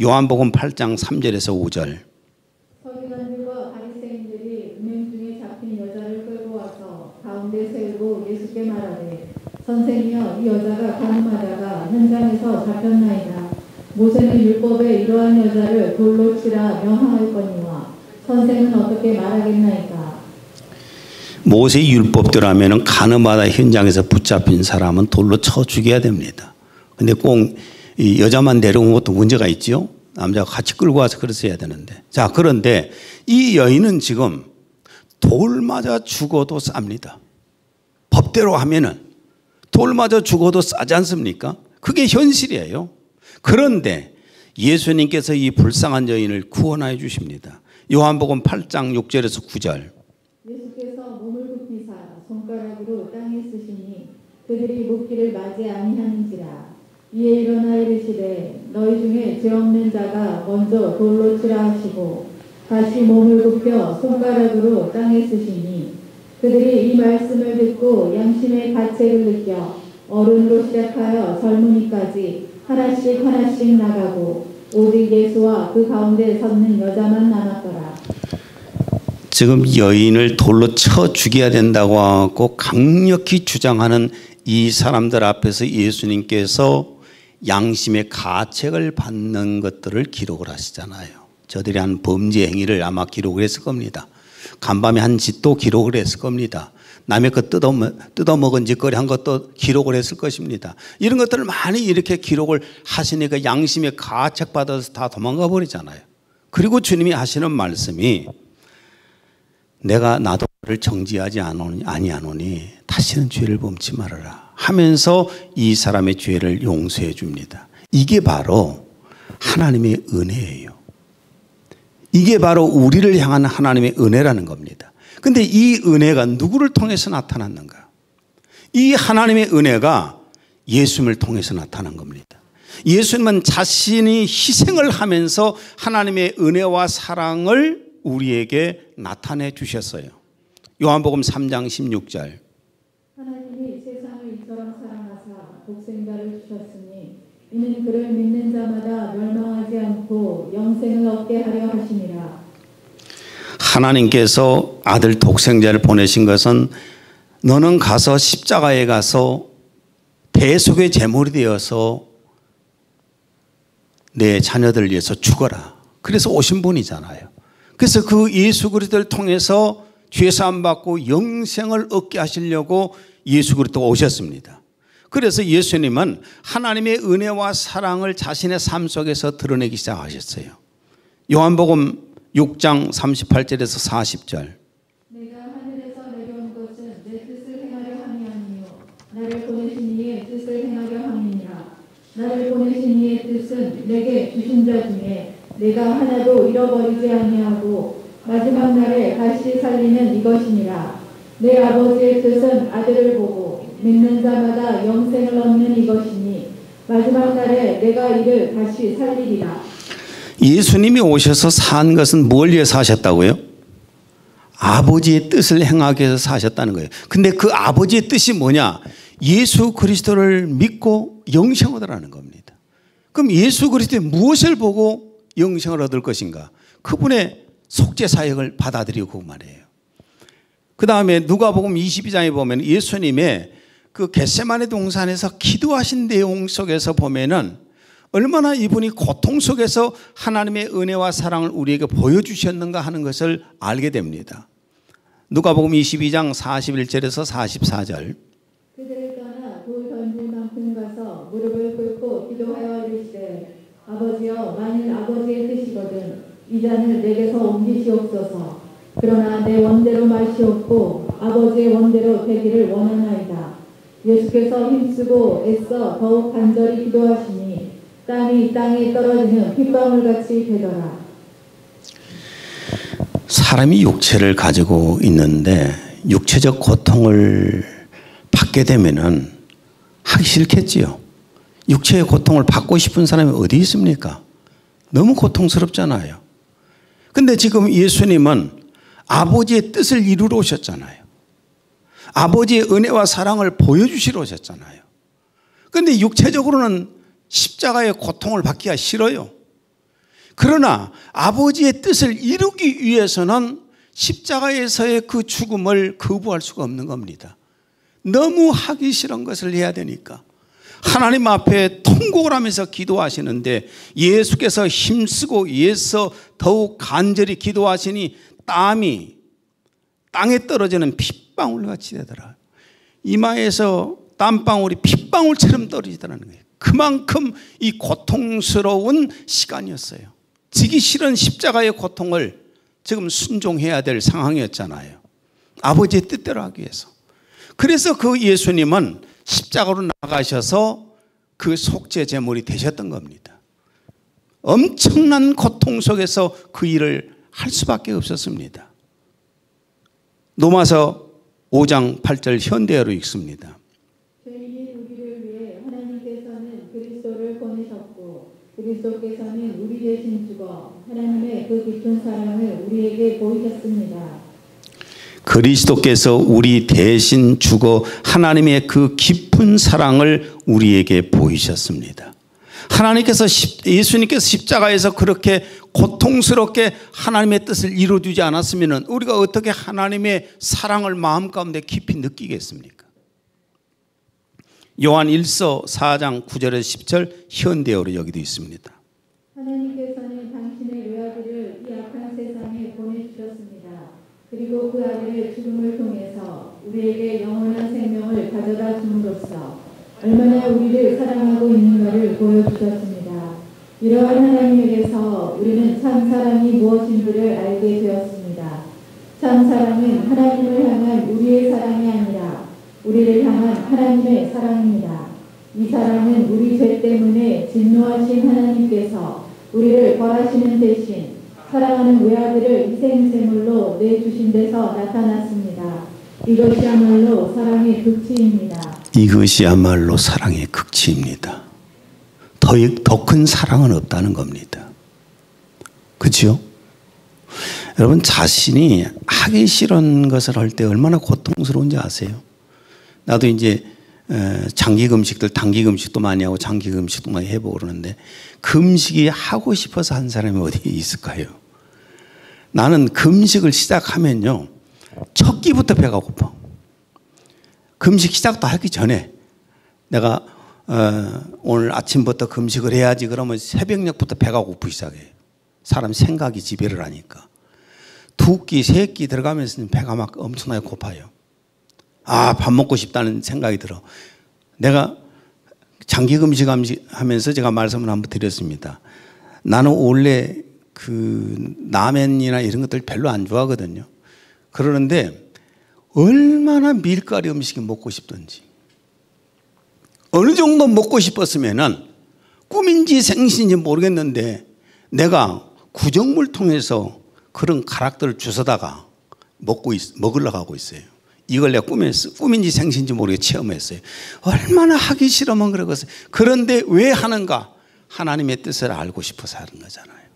요한복음 8장 3절에서 5절. 서기관들과 바리새인들이 음행 중에 잡힌 여자를 끌고 와서 가운데 세우고 예수께 말하되 선생이여 이 여자가 가늠하다가 현장에서 잡혔나이다. 모세는 율법에 이러한 여자를 돌로 치라 명하였거니와 선생은 어떻게 말하겠나이까. 모세 율법대로 하면은 가늠하다 현장에서 붙잡힌 사람은 돌로 쳐 죽여야 됩니다. 근데 꼭 이 여자만 데려온 것도 문제가 있죠. 남자가 같이 끌고 와서 그랬어야 되는데. 자, 그런데 이 여인은 지금 돌 맞아 죽어도 쌉니다. 법대로 하면은 돌 맞아 죽어도 싸지 않습니까? 그게 현실이에요. 그런데 예수님께서 이 불쌍한 여인을 구원하여 주십니다. 요한복음 8장 6절에서 9절. 예수께서 몸을 굽히사 손가락으로 땅에 쓰시니 그들이 묻기를 맞이 아니하는지라. 이에 일어나 이르시되 너희 중에 죄 없는 자가 먼저 돌로 치라 하시고 다시 몸을 굽혀 손가락으로 땅에 쓰시니 그들이 이 말씀을 듣고 양심의 가책을 느껴 어른으로 시작하여 젊은이까지 하나씩 하나씩 나가고 오직 예수와 그 가운데 섰는 여자만 남았더라. 지금 여인을 돌로 쳐 죽여야 된다고 하고 강력히 주장하는 이 사람들 앞에서 예수님께서 양심의 가책을 받는 것들을 기록을 하시잖아요. 저들이 한 범죄 행위를 아마 기록을 했을 겁니다. 간밤에 한 짓도 기록을 했을 겁니다. 남의 것 뜯어먹은 짓거리 한 것도 기록을 했을 것입니다. 이런 것들을 많이 이렇게 기록을 하시니까 양심에 가책받아서 다 도망가 버리잖아요. 그리고 주님이 하시는 말씀이 내가 나도 를 정지하지 아니하노니 다시는 죄를 범치 말아라 하면서 이 사람의 죄를 용서해 줍니다. 이게 바로 하나님의 은혜예요. 이게 바로 우리를 향한 하나님의 은혜라는 겁니다. 그런데 이 은혜가 누구를 통해서 나타났는가? 이 하나님의 은혜가 예수님을 통해서 나타난 겁니다. 예수님은 자신이 희생을 하면서 하나님의 은혜와 사랑을 우리에게 나타내 주셨어요. 요한복음 3장 16절. 하나님이 세상을 이처럼 사랑하사 독생자를 주셨으니 이는 그를 믿는 자마다 멸망하지 않고 영생을 얻게 하려 하심이라. 하나님께서 아들 독생자를 보내신 것은 너는 가서 십자가에 가서 대속의 제물이 되어서 내 자녀들을 위해서 죽어라. 그래서 오신 분이잖아요. 그래서 그 예수 그리스도를 통해서 죄사함 받고 영생을 얻게 하시려고 예수 그리스도가 오셨습니다. 그래서 예수님은 하나님의 은혜와 사랑을 자신의 삶 속에서 드러내기 시작하셨어요. 요한복음 6장 38절에서 40절. 내가 하늘에서 내려온 것은 내 뜻을 행하려 함이 아니요 나를 보내신 이의 뜻을 행하려 함이니라. 나를 보내신 이의 뜻은 내게 주신 자 중에 내가 하나도 잃어버리지 아니하고 마지막 날에 다시 살리는 이것이니라. 내 아버지의 뜻은 아들을 보고 믿는 자마다 영생을 얻는 이것이니 마지막 날에 내가 이를 다시 살리리라. 예수님이 오셔서 산 것은 뭘 위해서 하셨다고요? 아버지의 뜻을 행하기 위해서 사셨다는 거예요. 근데 그 아버지의 뜻이 뭐냐? 예수 그리스도를 믿고 영생을 얻으라는 겁니다. 그럼 예수 그리스도의 무엇을 보고 영생을 얻을 것인가? 그분의 속죄 사역을 받아들이고 말이에요. 그 다음에 누가복음 22장에 보면 예수님의 그 겟세마네 동산에서 기도하신 내용 속에서 보면은 얼마나 이분이 고통 속에서 하나님의 은혜와 사랑을 우리에게 보여주셨는가 하는 것을 알게 됩니다. 누가복음 22장 41절에서 44절. 그들을 떠나 돌 던질 만큼 가서 무릎을 꿇고 기도하여 이르시되 아버지여 만일 아버지의 뜻이거든 이 잔을 내게서 옮기시옵소서. 그러나 내 원대로 마시옵고 아버지의 원대로 되기를 원하나이다. 예수께서 힘쓰고 애써 더욱 간절히 기도하시니 땀이 땅에 떨어지는 핏방울같이 되더라. 사람이 육체를 가지고 있는데 육체적 고통을 받게 되면은 하기 싫겠지요. 육체의 고통을 받고 싶은 사람이 어디 있습니까? 너무 고통스럽잖아요. 근데 지금 예수님은 아버지의 뜻을 이루러 오셨잖아요. 아버지의 은혜와 사랑을 보여주시러 오셨잖아요. 그런데 육체적으로는 십자가의 고통을 받기가 싫어요. 그러나 아버지의 뜻을 이루기 위해서는 십자가에서의 그 죽음을 거부할 수가 없는 겁니다. 너무 하기 싫은 것을 해야 되니까. 하나님 앞에 통곡을 하면서 기도하시는데 예수께서 힘쓰고 애써 더욱 간절히 기도하시니 땀이 땅에 떨어지는 핏방울같이 되더라. 이마에서 땀방울이 핏방울처럼 떨어지더라는 거예요. 그만큼 이 고통스러운 시간이었어요. 지기 싫은 십자가의 고통을 지금 순종해야 될 상황이었잖아요. 아버지의 뜻대로 하기 위해서. 그래서 그 예수님은 십자가로 나가셔서 그 속죄 제물이 되셨던 겁니다. 엄청난 고통 속에서 그 일을 할 수밖에 없었습니다. 로마서 5장 8절 현대어로 읽습니다. 죄인인 우리를 위해 하나님께서는 그리스도를 보내셨고 그리스도께서는 우리 대신 죽어 하나님의 그 깊은 사랑을 우리에게 보이셨습니다. 그리스도께서 우리 대신 죽어 하나님의 그 깊은 사랑을 우리에게 보이셨습니다. 하나님께서 예수님께서 십자가에서 그렇게 고통스럽게 하나님의 뜻을 이루어주지 않았으면 우리가 어떻게 하나님의 사랑을 마음 가운데 깊이 느끼겠습니까? 요한 1서 4장 9절에서 10절 현대어로 여기도 있습니다. 하나님께서는 당신의 외아들을 이 악한 세상에 보내주셨습니다. 그리고 그 아들의 죽음을 통해서 우리에게 영원한 생명을 가져다 줌으로써 얼마나 우리를 사랑하고 있는가를 보여주셨습니다. 이러한 하나님에게서 우리는 참 사랑이 무엇인지를 알게 되었습니다. 참 사랑은 하나님을 향한 우리의 사랑이 아니라 우리를 향한 하나님의 사랑입니다. 이 사랑은 우리 죄 때문에 진노하신 하나님께서 우리를 벌하시는 대신 사랑하는 외아들을 희생제물로 내주신 데서 나타났습니다. 이것이야말로 사랑의 극치입니다. 이것이야말로 사랑의 극치입니다. 더 큰 사랑은 없다는 겁니다. 그렇죠? 여러분, 자신이 하기 싫은 것을 할 때 얼마나 고통스러운지 아세요? 나도 이제 장기 금식들, 단기 금식도 많이 하고 장기 금식도 많이 해보고 그러는데 금식이 하고 싶어서 한 사람이 어디 있을까요? 나는 금식을 시작하면요, 첫 끼부터 배가 고파. 금식 시작도 하기 전에 내가 오늘 아침부터 금식을 해야지 그러면 새벽녘부터 배가 고프기 시작해요. 사람 생각이 지배를 하니까. 두 끼, 세 끼 들어가면서 배가 막 엄청나게 고파요. 아, 밥 먹고 싶다는 생각이 들어. 내가 장기 금식 하면서 제가 말씀을 한번 드렸습니다. 나는 원래 그 라면이나 이런 것들 별로 안 좋아하거든요. 그러는데 얼마나 밀가루 음식이 먹고 싶던지, 어느 정도 먹고 싶었으면은 꿈인지 생신인지 모르겠는데 내가 구정물 통해서 그런 가락들을 주워다가 먹으려고 하고 있어요. 이걸 내가 꿈인지 생신인지 모르게 체험했어요. 얼마나 하기 싫으면 그러겠어요. 그런데 왜 하는가? 하나님의 뜻을 알고 싶어서 하는 거잖아요.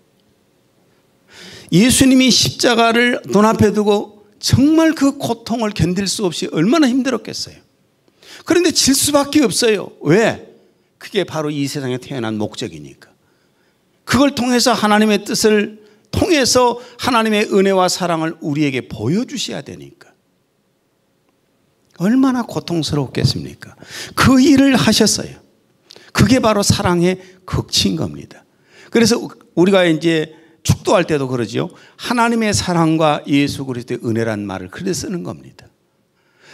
예수님이 십자가를 눈앞에 두고 정말 그 고통을 견딜 수 없이 얼마나 힘들었겠어요. 그런데 질 수밖에 없어요. 왜? 그게 바로 이 세상에 태어난 목적이니까. 그걸 통해서 하나님의 뜻을 통해서 하나님의 은혜와 사랑을 우리에게 보여주셔야 되니까. 얼마나 고통스럽겠습니까? 그 일을 하셨어요. 그게 바로 사랑의 극치인 겁니다. 그래서 우리가 이제 축도할 때도 그러죠. 하나님의 사랑과 예수 그리스도의 은혜란 말을 그래서 쓰는 겁니다.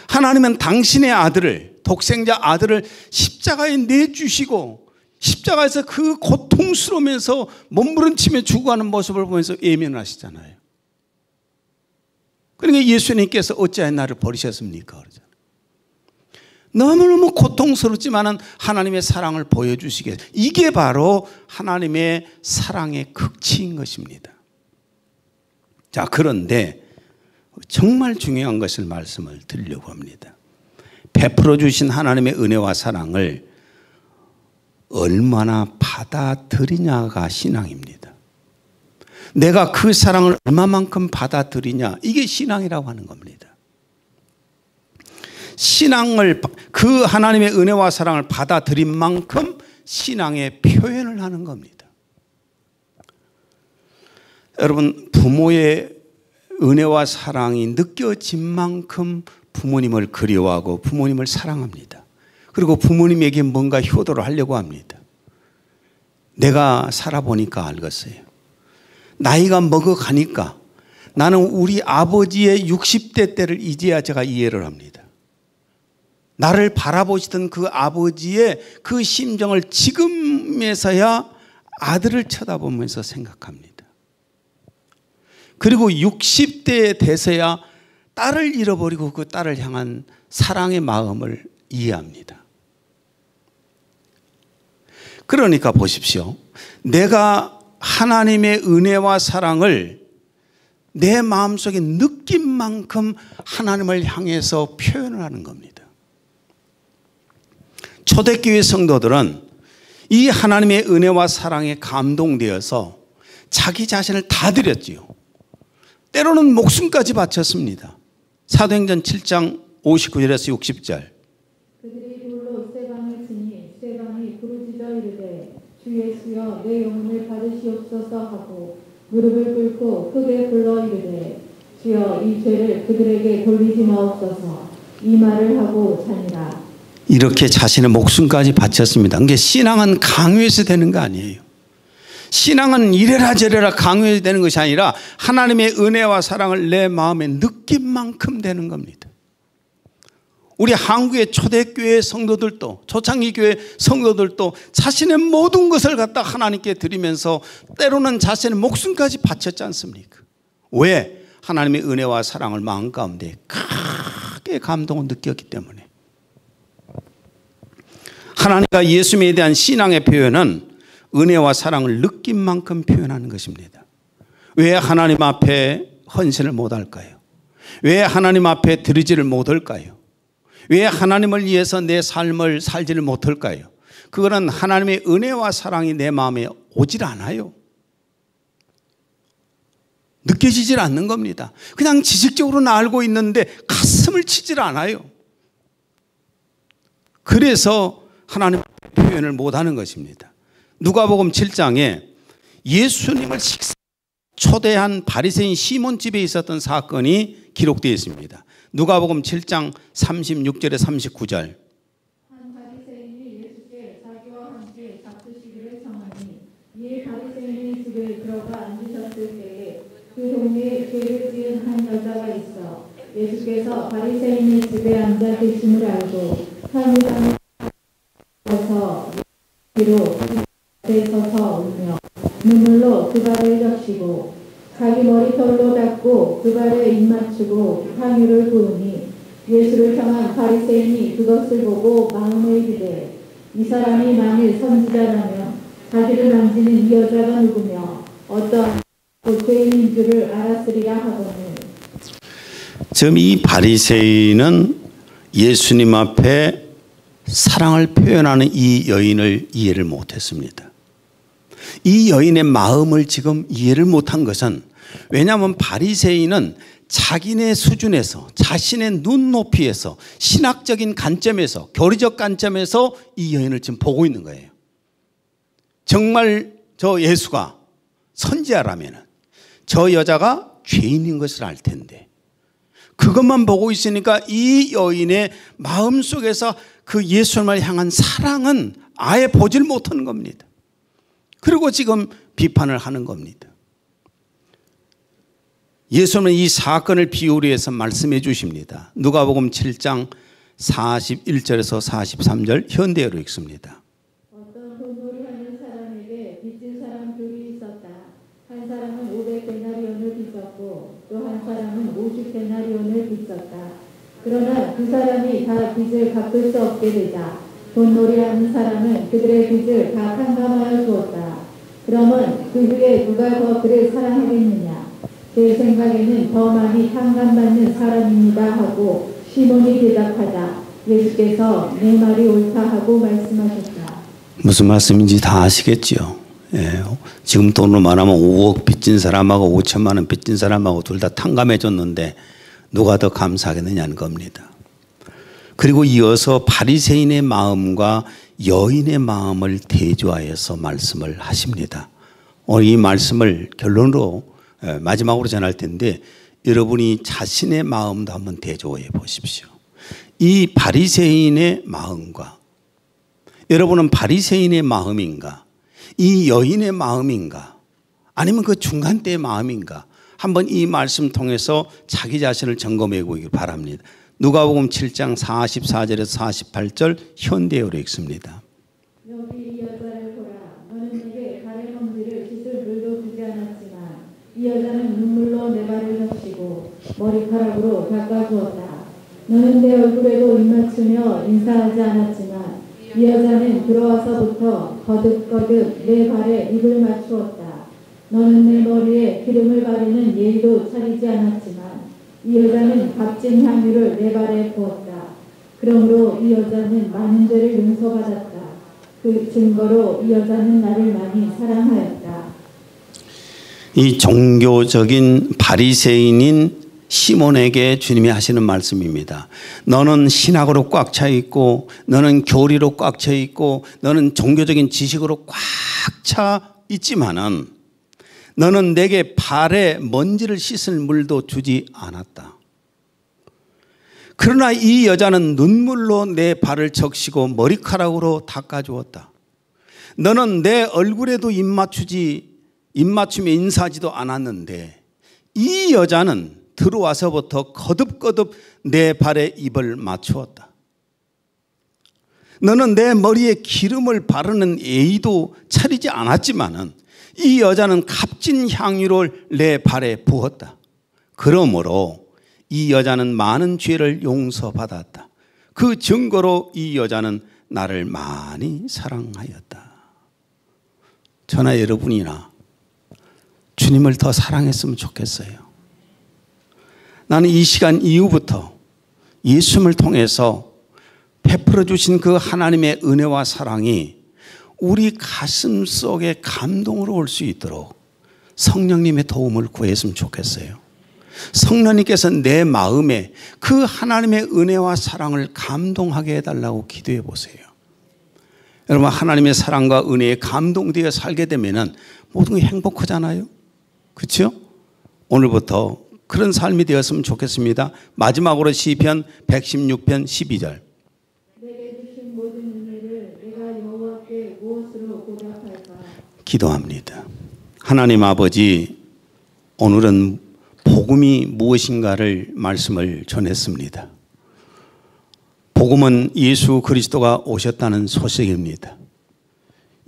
하나님은 당신의 아들을, 독생자 아들을 십자가에 내주시고 십자가에서 그 고통스러우면서 몸부림치며 죽어가는 모습을 보면서 예면하시잖아요. 그러니까 예수님께서 어찌하여 나를 버리셨습니까? 그러잖아요. 너무너무 고통스럽지만 하나님의 사랑을 보여주시게, 이게 바로 하나님의 사랑의 극치인 것입니다. 자, 그런데 정말 중요한 것을 말씀을 드리려고 합니다. 베풀어 주신 하나님의 은혜와 사랑을 얼마나 받아들이냐가 신앙입니다. 내가 그 사랑을 얼마만큼 받아들이냐, 이게 신앙이라고 하는 겁니다. 신앙을, 그 하나님의 은혜와 사랑을 받아들인 만큼 신앙의 표현을 하는 겁니다. 여러분, 부모의 은혜와 사랑이 느껴진 만큼 부모님을 그리워하고 부모님을 사랑합니다. 그리고 부모님에게 뭔가 효도를 하려고 합니다. 내가 살아보니까 알겠어요. 나이가 먹어가니까 나는 우리 아버지의 60대 때를 이제야 제가 이해를 합니다. 나를 바라보시던 그 아버지의 그 심정을 지금에서야 아들을 쳐다보면서 생각합니다. 그리고 60대에 돼서야 딸을 잃어버리고 그 딸을 향한 사랑의 마음을 이해합니다. 그러니까 보십시오. 내가 하나님의 은혜와 사랑을 내 마음속에 느낀 만큼 하나님을 향해서 표현을 하는 겁니다. 초대교회 성도들은 이 하나님의 은혜와 사랑에 감동되어서 자기 자신을 다 드렸지요. 때로는 목숨까지 바쳤습니다. 사도행전 7장 59절에서 60절. 그들이 돌로 스데반을 치니 스데반이 부르짖어 이르되 주 예수여 내 영혼을 받으시옵소서 하고 무릎을 꿇고 크게 불러 이르되 주여 이 죄를 그들에게 돌리지 마옵소서. 이 말을 하고 자니라. 이렇게 자신의 목숨까지 바쳤습니다. 그러니까 신앙은 강요해서 되는 거 아니에요. 신앙은 이래라 저래라 강요해서 되는 것이 아니라 하나님의 은혜와 사랑을 내 마음에 느낀 만큼 되는 겁니다. 우리 한국의 초대교회 성도들도, 초창기 교회 성도들도 자신의 모든 것을 갖다 하나님께 드리면서 때로는 자신의 목숨까지 바쳤지 않습니까? 왜? 하나님의 은혜와 사랑을 마음 가운데 크게 감동을 느꼈기 때문에. 하나님과 예수님에 대한 신앙의 표현은 은혜와 사랑을 느낀 만큼 표현하는 것입니다. 왜 하나님 앞에 헌신을 못할까요? 왜 하나님 앞에 드리지를 못할까요? 왜 하나님을 위해서 내 삶을 살지를 못할까요? 그거는 하나님의 은혜와 사랑이 내 마음에 오질 않아요. 느껴지질 않는 겁니다. 그냥 지식적으로는 알고 있는데 가슴을 치질 않아요. 그래서 하나님 표현을 못하는 것입니다. 누가복음 7장에 예수님을 초대한 바리새인 시몬 집에 있었던 사건이 기록되어 있습니다. 누가복음 7장 36절에 39절. 한 바리새인이 예수께 자기와 함께 잡수시기를 청하니 이에 바리새인의 집에 들어가 앉으셨을 때에 그 동네에 죄를 지은 한 여자가 있어 예수께서 바리새인의 집에 앉아 계심을 알고 향유당에 서서 뒤로 앞에 서서 울며 눈물로 그 발을 적시고 자기 머리털로 닦고 그 발에 입 맞추고 향유를 부으니 예수를 향한 바리새인이 그것을 보고 마음에 이르되 이 사람이 만일 선지자라면 자기를 만지는 이 여자가 누구며 어떠한 죄인인 줄을 알았으리라 하거늘. 지금 이 바리새인은 예수님 앞에 사랑을 표현하는 이 여인을 이해를 못했습니다. 이 여인의 마음을 지금 이해를 못한 것은, 왜냐하면 바리새인은 자기네 수준에서, 자신의 눈높이에서, 신학적인 관점에서, 교리적 관점에서 이 여인을 지금 보고 있는 거예요. 정말 저 예수가 선지자라면 저 여자가 죄인인 것을 알 텐데 그것만 보고 있으니까 이 여인의 마음속에서 그 예수님을 향한 사랑은 아예 보질 못하는 겁니다. 그리고 지금 비판을 하는 겁니다. 예수님은 이 사건을 비유로 해서 말씀해 주십니다. 누가복음 7장 41절에서 43절 현대어로 읽습니다. 어떤 돈놀이 하는 사람에게 빚진 사람 둘이 있었다. 한 사람은 500데나리온을 빚었고 또 한 사람은 50데나리온을 빚었다. 그러나 두 사람이 다 빚을 갚을 수 없게 되자 돈놀이 하는 사람은 그들의 빚을 다 탕감하여 주었다. 그러면 그 후에 누가 더 그를 사랑하겠느냐? 제 생각에는 더 많이 탕감받는 사람입니다 하고 시몬이 대답하자 예수께서 내 말이 옳다 하고 말씀하셨다. 무슨 말씀인지 다 아시겠죠? 예. 지금 돈으로 말하면 5억 빚진 사람하고 5천만 원 빚진 사람하고 둘 다 탕감해 줬는데 누가 더 감사하겠느냐는 겁니다. 그리고 이어서 바리새인의 마음과 여인의 마음을 대조하여서 말씀을 하십니다. 오늘 이 말씀을 결론으로 마지막으로 전할 텐데 여러분이 자신의 마음도 한번 대조해 보십시오. 이 바리새인의 마음과 여러분은 바리새인의 마음인가? 이 여인의 마음인가? 아니면 그 중간대의 마음인가? 한번 이 말씀 통해서 자기 자신을 점검해 보기 바랍니다. 누가복음 7장 44절에서 48절 현대어로 읽습니다. 여기 이 여자를 보라. 너는 내게 발의 먼지를 씻을 물도 주지 않았지만 이 여자는 눈물로 내 발을 적시고 머리카락으로 닦아주었다. 너는 내 얼굴에도 입맞추며 인사하지 않았지만 이 여자는 들어와서부터 거듭거듭 내 발에 입을 맞추었다. 너는 내 머리에 기름을 바르는 예의도 차리지 않았지만 이 여자는 값진 향유를 내 발에 부었다. 그러므로 이 여자는 많은 죄를 용서받았다. 그 증거로 이 여자는 나를 많이 사랑하였다. 이 종교적인 바리새인인 시몬에게 주님이 하시는 말씀입니다. 너는 신학으로 꽉 차 있고 너는 교리로 꽉 차 있고 너는 종교적인 지식으로 꽉 차 있지만은 너는 내게 발에 먼지를 씻을 물도 주지 않았다. 그러나 이 여자는 눈물로 내 발을 적시고 머리카락으로 닦아주었다. 너는 내 얼굴에도 입맞추며 인사하지도 않았는데 이 여자는 들어와서부터 거듭거듭 내 발에 입을 맞추었다. 너는 내 머리에 기름을 바르는 예의도 차리지 않았지만은 이 여자는 값진 향유를 내 발에 부었다. 그러므로 이 여자는 많은 죄를 용서받았다. 그 증거로 이 여자는 나를 많이 사랑하였다. 저나 여러분이나 주님을 더 사랑했으면 좋겠어요. 나는 이 시간 이후부터 예수님을 통해서 베풀어 주신 그 하나님의 은혜와 사랑이 우리 가슴 속에 감동으로 올 수 있도록 성령님의 도움을 구했으면 좋겠어요. 성령님께서 내 마음에 그 하나님의 은혜와 사랑을 감동하게 해달라고 기도해 보세요. 여러분, 하나님의 사랑과 은혜에 감동되어 살게 되면 모든 게 행복하잖아요. 그렇죠? 오늘부터 그런 삶이 되었으면 좋겠습니다. 마지막으로 시편 116편 12절. 내게 주신 모든 은혜를 내가 여호와께 무엇으로 보답할까? 기도합니다. 하나님 아버지, 오늘은 복음이 무엇인가를 말씀을 전했습니다. 복음은 예수 그리스도가 오셨다는 소식입니다.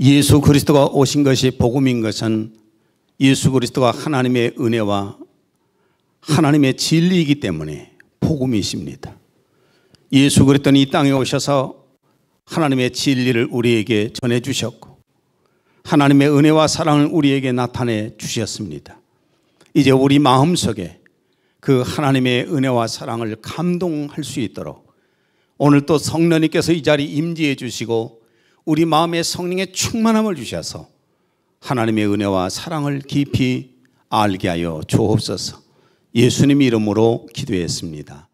예수 그리스도가 오신 것이 복음인 것은 예수 그리스도가 하나님의 은혜와 하나님의 진리이기 때문에 복음이십니다. 예수 그리스도는 이 땅에 오셔서 하나님의 진리를 우리에게 전해주셨고 하나님의 은혜와 사랑을 우리에게 나타내 주셨습니다. 이제 우리 마음속에 그 하나님의 은혜와 사랑을 감동할 수 있도록 오늘 또 성령님께서 이 자리에 임재해 주시고 우리 마음에 성령의 충만함을 주셔서 하나님의 은혜와 사랑을 깊이 알게 하여 주옵소서. 예수님 이름으로 기도했습니다.